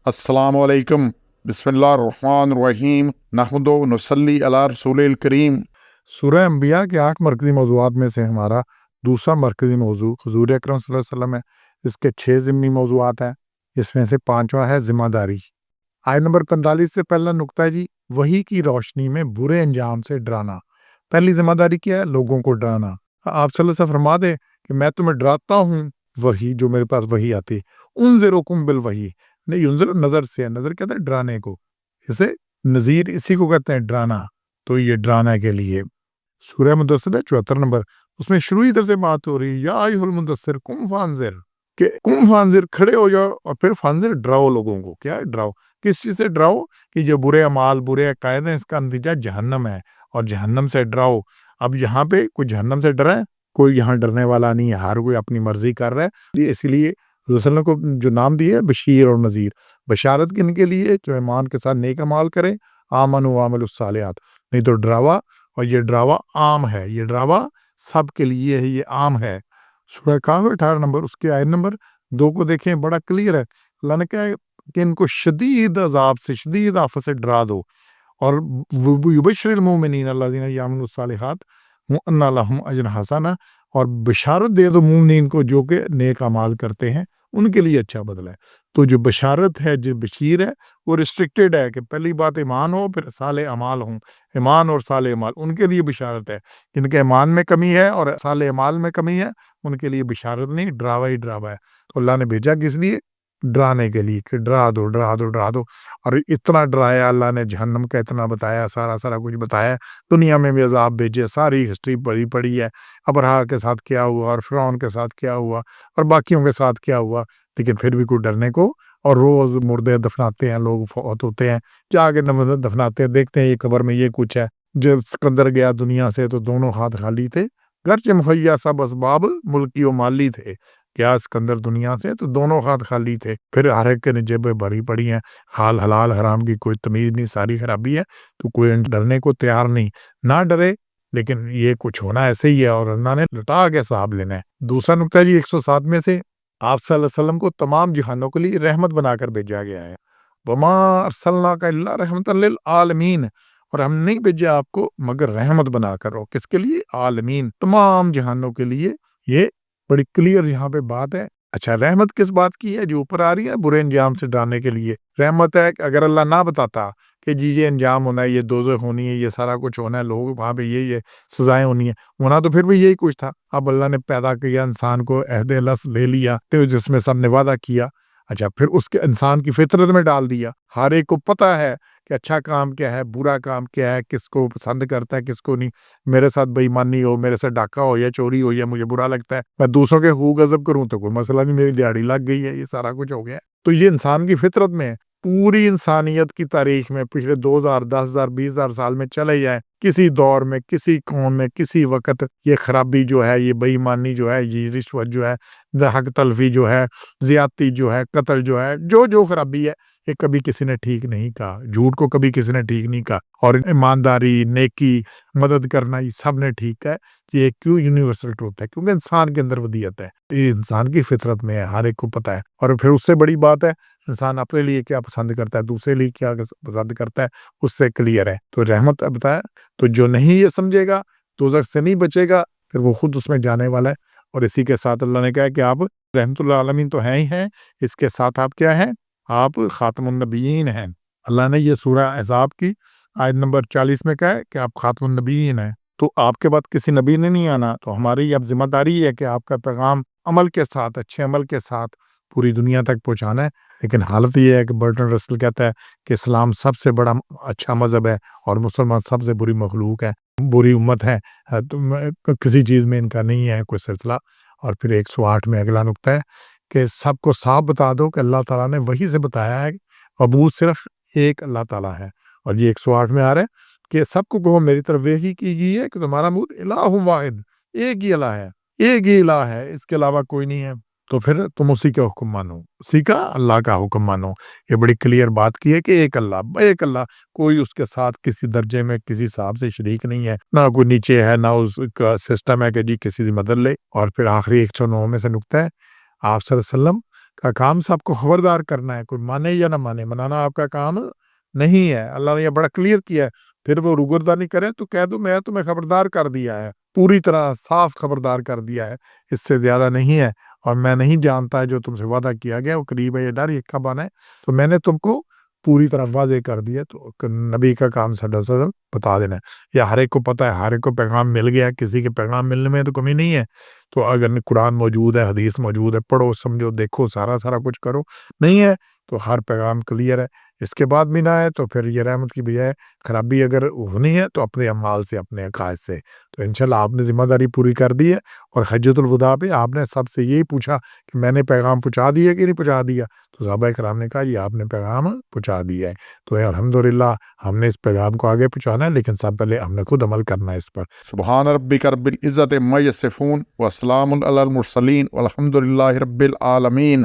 अस्सलामु अलैकुम, बिस्मिल्लाहिर्रहमानिर्रहीम, नहमदु व नुसल्ली अला रसूलिल करीम। सूरह अंबिया के 8 मरकज़ी मौज़ूआत में से हमारा दूसरा मरकज़ी मौज़ू हुज़ूर अकरम सल्लल्लाहु अलैहि वसल्लम है। इसके 6 ज़िमनी मौज़ूआत हैं, इसमें से 5वां है ज़िम्मेदारी। आयत नंबर 45 से पहला नुक्ता है जी, वही की रोशनी में बुरे अंजाम से डराना। पहली ज़िम्मेदारी क्या है? लोगों को डराना। आप सल्लल्लाहु अलैहि वसल्लम फरमा दें कि मैं तुम्हें डराता हूँ, वही जो मेरे पास वही आती है। उनज़िरुकुम बिल वही, नहीं उनज़िर नज़र से है, नज़र कहते हैं डराने को, इसे नज़ीर इसी को कहते हैं डराना, तो ये डराने के लिए। सूरह मुदस्सिर है 74 नंबर, उसमें शुरू ही इधर से बात हो रही है, या अय्युहल मुदस्सिर कुम फांज़िर, कि कुम फांज़िर खड़े हो जाओ और फिर फांज़िर डराओ लोगों को। क्या है? डराओ। किस चीज़ से डराओ? कि जो बुरे अमाल बुरे अकायद हैं इसका नतीजा जहन्नम है, और जहन्नम से डराओ। अब यहाँ पे कोई जहन्नम से डरा है? कोई यहाँ डरने वाला नहीं है, हर कोई अपनी मर्जी कर रहा है। इसलिए रसूल को जो नाम दिया है बशीर और नज़ीर। बशारत किन के लिए? जो ईमान के साथ नेक अमाल करें, आमन व आमिलुस सालिहात। नहीं तो डरावा, और ये डरावा आम है, ये डरावा सब के लिए है, ये आम है। सूरह कहफ 18 नंबर, उसके आयत नंबर 2 को देखें, बड़ा क्लियर है। अल्लाह ने कहा है कि इनको शदीद अजाब से, शदीद आफत से डरा दो। और युबश्शिरुल मुमिनीन अल्लज़ीना यामलून सालिहात अन्ना लहुम अजरन हसना, और बशारत दे दो मुमिनीन को जो कि नेक अमाल करते हैं, उनके लिए अच्छा बदला है। तो जो बशारत है, जो बशीर है, वो रिस्ट्रिक्टेड है कि पहली बात ईमान हो, फिर साले अमाल हों। ईमान और साले अमाल उनके लिए बशारत है। जिनके ईमान में कमी है और साले अमाल में कमी है, उनके लिए बशारत नहीं, डरावा ही डरावा है। तो अल्लाह ने भेजा किस लिए? डराने के लिए, कि डरा दो डरा दो डरा दो। और इतना डराया अल्लाह ने, जहन्नम का इतना बताया, सारा सारा कुछ बताया। दुनिया में भी अजाब भेजे, सारी हिस्ट्री पढ़ी पड़ी है, अबरहा के साथ क्या हुआ और फिरौन के साथ क्या हुआ और बाकियों के साथ क्या हुआ। लेकिन फिर भी कोई डरने को, और रोज मुर्दे दफनाते हैं, लोग फौत होते हैं, जाके दफनाते हैं, देखते हैं ये कब्र में ये कुछ है। जब सिकंदर गया दुनिया से तो दोनों हाथ खाली थे, गर्च मुहैया सब असबाब मुल्की व माली थे। क्या सिकंदर दुनिया से तो दोनों हाथ खाली थे। फिर हर एक के जेबें भरी पड़ी हैं, हाल हलाल हराम की कोई तमीज नहीं, सारी खराबी है। तो कोई डरने को तैयार नहीं, ना डरे, लेकिन ये कुछ होना ऐसे ही है और अल्लाह ने लटा के हिसाब लेना है। दूसरा नुक्ता जी 107 में से, आप सल्लल्लाहु अलैहि वसल्लम को तमाम जहानों के लिए रहमत बनाकर भेजा गया है। वमा अरसलनाका इल्ला रहमतन लिल आलमीन, और हम नहीं भेजा आपको मगर रहमत बनाकर। हो किसके लिए? आलमीन, तमाम जहानों के लिए। ये बड़ी क्लियर यहाँ पे बात है। अच्छा, रहमत किस बात की है? जो ऊपर आ रही है, बुरे अंजाम से डराने के लिए रहमत है। कि अगर अल्लाह ना बताता कि जी ये अंजाम होना है, ये दोज़ख होनी है, ये सारा कुछ होना है, लोग वहाँ पे ये सजाएं होनी है, होना तो फिर भी यही कुछ था। अब अल्लाह ने पैदा किया इंसान को, अहद लस ले लिया, तो जिसमें सबने वादा किया। अच्छा, फिर उसके इंसान की फितरत में डाल दिया। हर एक को पता है कि अच्छा काम क्या है, बुरा काम क्या है, किसको पसंद करता है, किसको नहीं। मेरे साथ बेईमानी हो, मेरे साथ डाका हो या चोरी हो, या मुझे बुरा लगता है, मैं दूसरों के हूँ गजब करूँ तो कोई मसला नहीं, मेरी दिहाड़ी लग गई है, ये सारा कुछ हो गया है। तो ये इंसान की फितरत में है। पूरी इंसानियत की तारीख में पिछले 2000, 10,000, 20,000 साल में चले जाए, किसी दौर में, किसी कौम में, किसी वक्त ये खराबी जो है, ये बेईमानी जो है, ये रिश्वत जो है, हक तलफी जो है, ज्यादती जो है, कत्ल जो है, जो जो खराबी है, ये कभी किसी ने ठीक नहीं कहा। झूठ को कभी किसी ने ठीक नहीं कहा, और ईमानदारी, नेकी, मदद करना, ये सब ने ठीक है। ये क्यों यूनिवर्सल ट्रूथ है? क्योंकि इंसान के अंदर वदियत है, ये इंसान की फितरत में है, हर एक को पता है। और फिर उससे बड़ी बात है, इंसान अपने लिए क्या पसंद करता है, दूसरे लिए क्या पसंद करता है, उससे क्लियर है। तो रहमत बताया, तो जो नहीं ये समझेगा, दोज़ख से नहीं बचेगा, फिर वो खुद उसमें जाने वाला है। और इसी के साथ अल्लाह ने कहा कि आप रहमतुल आलमीन तो हैं ही हैं, इसके साथ आप क्या हैं? आप खातमुन नबिय्यीन हैं। अल्लाह ने ये सूरह अहज़ाब की आयत नंबर 40 में कहा है कि आप खातमुन नबिय्यीन हैं। तो आपके बाद किसी नबी ने नहीं आना, तो हमारी अब जिम्मेदारी है कि आपका पैगाम अमल के साथ, अच्छे अमल के साथ पूरी दुनिया तक पहुँचाना है। लेकिन हालत ये है कि बर्टन रसल कहता है कि इस्लाम सबसे बड़ा अच्छा मज़हब है और मुसलमान सबसे बुरी मखलूक है, बुरी उम्मत है। तो किसी चीज़ में इनका नहीं है कोई सिलसिला। और फिर 108 में अगला नुक्ता है कि सबको साफ बता दो कि अल्लाह ताला ने वही से बताया है, मबूद सिर्फ एक अल्लाह ताला है। और ये 108 में आ रहा है कि सबको कहो मेरी तरफ वही कीजिए कि तुम्हारा मबूद इलाहुम वाहिद, एक ही इलाह है, एक ही इलाह है, इसके अलावा कोई नहीं है। तो फिर तुम उसी का हुक्म मानो, उसी का अल्लाह का हुक्म मानो। ये बड़ी क्लियर बात की है कि एक अल्लाह, एक अल्लाह, कोई उसके साथ किसी दर्जे में किसी हिसाब से शरीक नहीं है, ना कोई नीचे है, ना उसका सिस्टम है कि जी किसी से मदद ले। और फिर आखिरी 109 में से नुक्ता है, आप सल्लल्लाहु अलैहि वसल्लम کا کام سب کو خبردار کرنا ہے، کوئی مانے یا نہ مانے، منانا آپ کا کام نہیں ہے۔ اللہ نے یہ بڑا کلیئر کیا ہے۔ پھر وہ روگردانی کرے تو کہہ دو میں تمہیں خبردار کر دیا ہے، پوری طرح صاف خبردار کر دیا ہے، اس سے زیادہ نہیں ہے، اور میں نہیں جانتا ہے جو تم سے وعدہ کیا گیا وہ قریب ہے یہ ڈر یہ کب آنا ہے، تو میں نے تم کو پوری طرح واضح کر دیا۔ تو نبی کا کام صلی اللہ علیہ وسلم بتا دینا ہے۔ یا ہر ایک کو پتہ ہے، ہر ایک کو پیغام مل گیا، کسی کے پیغام ملنے میں تو کمی نہیں ہے۔ تو اگر قرآن موجود ہے، حدیث موجود ہے، پڑھو، سمجھو، دیکھو، سارا کچھ کرو، نہیں ہے تو ہر پیغام کلیئر ہے۔ اس کے بعد بھی نہ ہے تو پھر یہ رحمت کی بجائے خرابی اگر ہونی ہے تو اپنے اعمال سے، اپنے عقائد سے۔ تو انشاءاللہ آپ نے ذمہ داری پوری کر دی ہے، اور حجۃ الوداع پہ آپ نے سب سے یہی پوچھا کہ میں نے پیغام پہنچا دیا کہ نہیں پہنچا دیا، تو صحابہ کرام نے کہا یہ آپ نے پیغام پہنچا دیا ہے۔ تو الحمدللہ ہم نے اس پیغام کو آگے پہنچانا ہے، لیکن سب پہلے ہم نے خود عمل کرنا ہے اس پر۔ سبحان ربک رب العزت عما یصفون وسلام علی المرسلین والحمد للہ رب العالمین۔